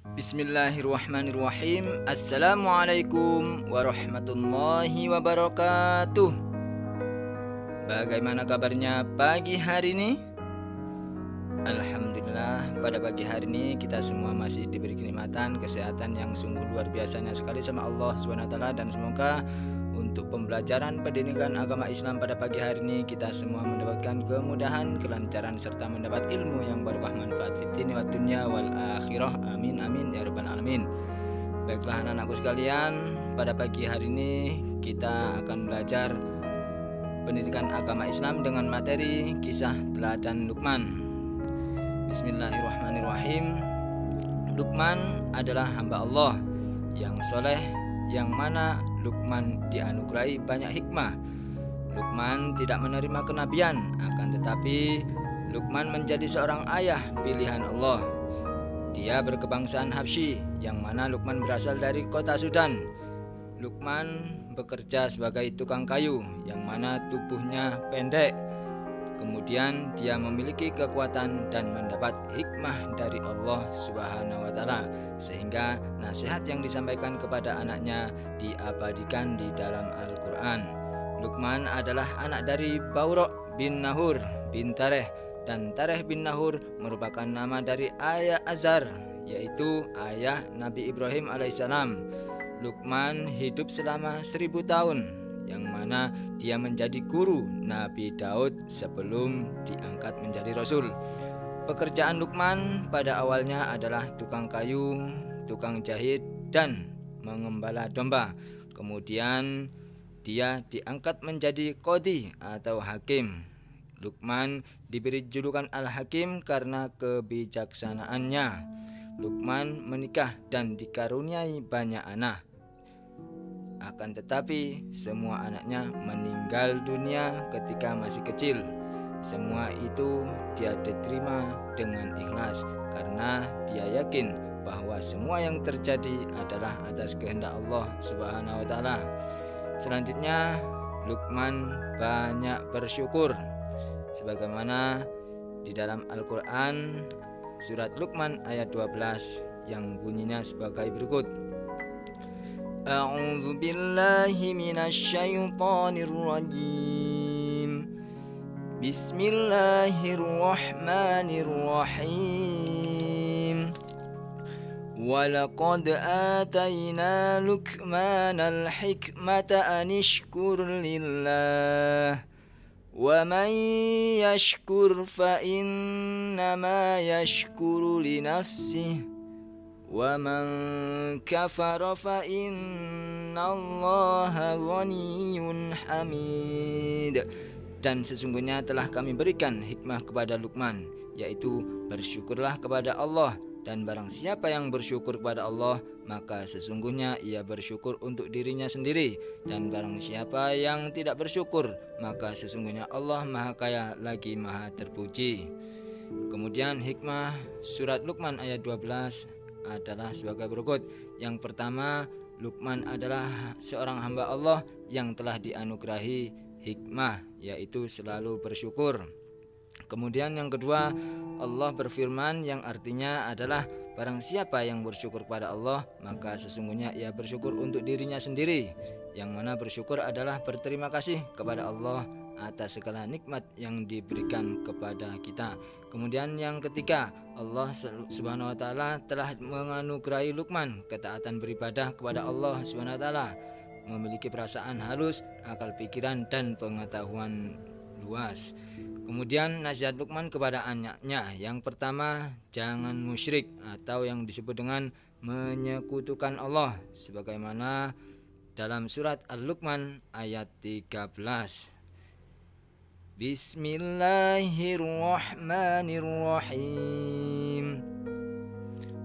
Bismillahirrahmanirrahim. Assalamualaikum warahmatullahi wabarakatuh. Bagaimana kabarnya pagi hari ini? Alhamdulillah, pada pagi hari ini kita semua masih diberi kenikmatan kesehatan yang sungguh luar biasanya sekali sama Allah SWT, dan semoga untuk pembelajaran pendidikan agama Islam pada pagi hari ini kita semua mendapatkan kemudahan, kelancaran serta mendapat ilmu yang berkah manfaat fitni wa dunya wal akhirah. Amin amin ya rabbal alamin. Baiklah anak-anakku sekalian, pada pagi hari ini kita akan belajar pendidikan agama Islam dengan materi kisah teladan Luqman. Bismillahirrahmanirrahim. Luqman adalah hamba Allah yang soleh, yang mana Luqman dianugerahi banyak hikmah. Luqman tidak menerima kenabian, akan tetapi Luqman menjadi seorang ayah pilihan Allah. Dia berkebangsaan Habsyi, yang mana Luqman berasal dari kota Sudan. Luqman bekerja sebagai tukang kayu, yang mana tubuhnya pendek. Kemudian dia memiliki kekuatan dan mendapat hikmah dari Allah Subhanahu wa Ta'ala, sehingga nasihat yang disampaikan kepada anaknya diabadikan di dalam Al-Quran. Luqman adalah anak dari Baurok bin Nahur bin Tareh, dan Tareh bin Nahur merupakan nama dari ayah Azar, yaitu ayah Nabi Ibrahim alaihissalam. Luqman hidup selama 1000 tahun, yang mana dia menjadi guru Nabi Daud sebelum diangkat menjadi Rasul. Pekerjaan Luqman pada awalnya adalah tukang kayu, tukang jahit, dan mengembala domba. Kemudian dia diangkat menjadi qadhi atau hakim. Luqman diberi julukan Al-Hakim karena kebijaksanaannya. Luqman menikah dan dikaruniai banyak anak. Akan tetapi semua anaknya meninggal dunia ketika masih kecil. Semua itu dia diterima dengan ikhlas karena dia yakin bahwa semua yang terjadi adalah atas kehendak Allah Subhanahu wa Ta'ala. Selanjutnya Luqman banyak bersyukur, sebagaimana di dalam Al-Quran surat Luqman ayat 12 yang bunyinya sebagai berikut. A'udzu billahi minasyaitonir rajim. Bismillahirrahmanirrahim. Walaqad atayna Luqmanal hikmata anishkur lillah. Wa man yashkur fa innama yashkuru li nafsihi. Wa man kafara fa innallaha ghaniyyun hamid. Dan sesungguhnya telah kami berikan hikmah kepada Luqman, yaitu bersyukurlah kepada Allah, dan barang siapa yang bersyukur kepada Allah maka sesungguhnya ia bersyukur untuk dirinya sendiri, dan barang siapa yang tidak bersyukur maka sesungguhnya Allah Maha Kaya lagi Maha Terpuji. Kemudian hikmah surat Luqman ayat 12 adalah sebagai berikut. Yang pertama, Luqman adalah seorang hamba Allah yang telah dianugerahi hikmah, yaitu selalu bersyukur. Kemudian yang kedua, Allah berfirman yang artinya adalah barang siapa yang bersyukur kepada Allah maka sesungguhnya ia bersyukur untuk dirinya sendiri, yang mana bersyukur adalah berterima kasih kepada Allah atas segala nikmat yang diberikan kepada kita. Kemudian yang ketiga, Allah Subhanahu wa Ta'ala telah menganugerahi Luqman ketaatan beribadah kepada Allah Subhanahu wa Ta'ala, memiliki perasaan halus, akal pikiran, dan pengetahuan luas. Kemudian nasihat Luqman kepada anaknya, yang pertama, jangan musyrik atau yang disebut dengan menyekutukan Allah, sebagaimana dalam surat Al-Luqman ayat 13. Bismillahirrahmanirrahim.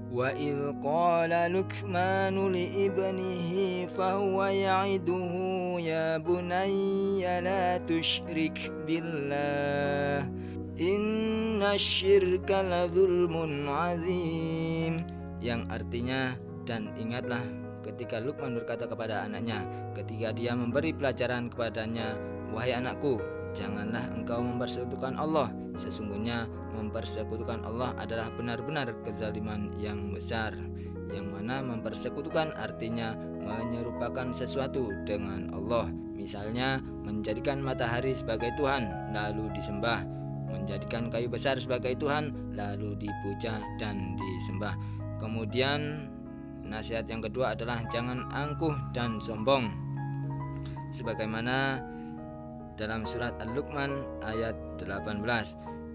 Wa idh qala Luqmanu li ibnihi fahuwa ya'iduhu ya bunayya la tusyrik billah inna syirka la zulmun azim. Yang artinya, dan ingatlah ketika Luqman berkata kepada anaknya ketika dia memberi pelajaran kepadanya, wahai anakku, janganlah engkau mempersekutukan Allah. Sesungguhnya mempersekutukan Allah adalah benar-benar kezaliman yang besar, yang mana mempersekutukan artinya menyerupakan sesuatu dengan Allah. Misalnya menjadikan matahari sebagai Tuhan lalu disembah, menjadikan kayu besar sebagai Tuhan lalu dipuja dan disembah. Kemudian nasihat yang kedua adalah jangan angkuh dan sombong, sebagaimana dalam surat Al-Luqman ayat 18.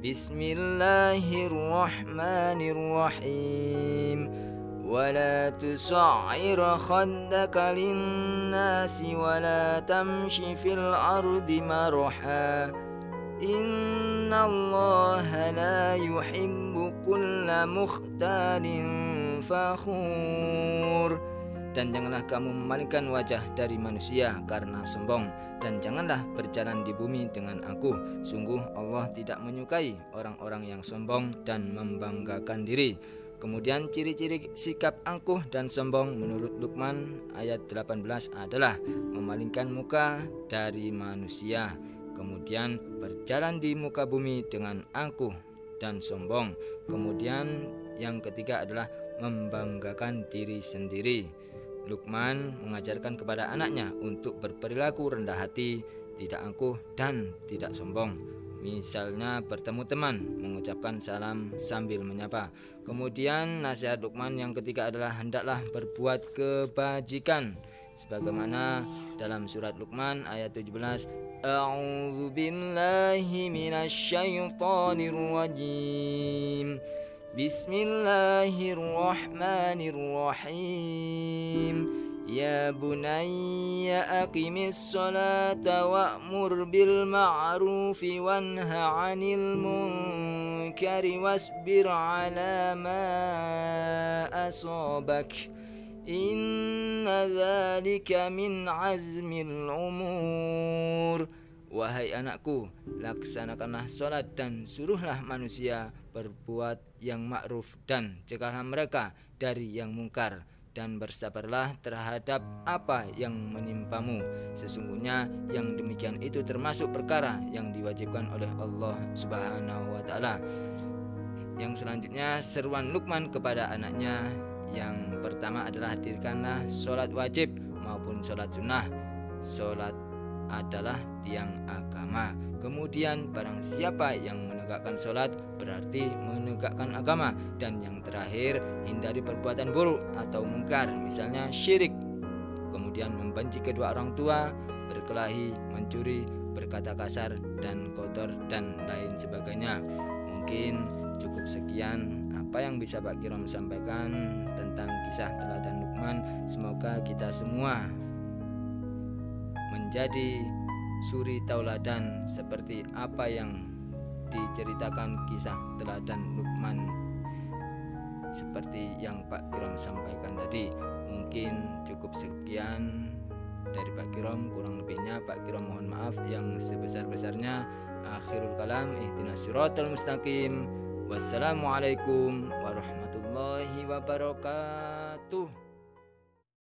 Bismillahirrahmanirrahim. Wala tusa'ir khaddaka linnasi wala tamshi fil ardi maraha. Innallaha la yuhibbu kulla mukhtalin fakhur. Dan janganlah kamu memalingkan wajah dari manusia karena sombong, dan janganlah berjalan di bumi dengan angkuh. Sungguh Allah tidak menyukai orang-orang yang sombong dan membanggakan diri. Kemudian ciri-ciri sikap angkuh dan sombong menurut Luqman ayat 18 adalah memalingkan muka dari manusia, kemudian berjalan di muka bumi dengan angkuh dan sombong. Kemudian yang ketiga adalah membanggakan diri sendiri. Luqman mengajarkan kepada anaknya untuk berperilaku rendah hati, tidak angkuh dan tidak sombong. Misalnya bertemu teman, mengucapkan salam sambil menyapa. Kemudian nasihat Luqman yang ketiga adalah hendaklah berbuat kebajikan, sebagaimana dalam surat Luqman ayat 17. A'udzu billahi minasyaitonir rajim. Bismillahirrahmanirrahim. Ya bunayya aqimis salata wa'mur bil ma'rufi wanha 'anil munkari wasbir 'ala ma asabak. Inna dzalika min azmil umur. Wahai anakku, laksanakanlah sholat dan suruhlah manusia berbuat yang ma'ruf dan cegahlah mereka dari yang mungkar, dan bersabarlah terhadap apa yang menimpamu. Sesungguhnya yang demikian itu termasuk perkara yang diwajibkan oleh Allah Subhanahu wa ta'ala. Yang selanjutnya seruan Luqman kepada anaknya yang pertama adalah dirikanlah sholat wajib maupun sholat sunnah. Sholat adalah tiang agama. Kemudian barang siapa yang menegakkan sholat berarti menegakkan agama. Dan yang terakhir, hindari perbuatan buruk atau mungkar, misalnya syirik, kemudian membenci kedua orang tua, berkelahi, mencuri, berkata kasar dan kotor, dan lain sebagainya. Mungkin cukup sekian apa yang bisa Pak Kirom sampaikan tentang kisah teladan Luqman. Semoga kita semua menjadi suri tauladan seperti apa yang diceritakan kisah teladan Luqman seperti yang Pak Kirom sampaikan tadi. Mungkin cukup sekian dari Pak Kirom, kurang lebihnya Pak Kirom mohon maaf yang sebesar-besarnya. Akhirul kalam, ihdinas siratal mustaqim. Wassalamualaikum warahmatullahi wabarakatuh.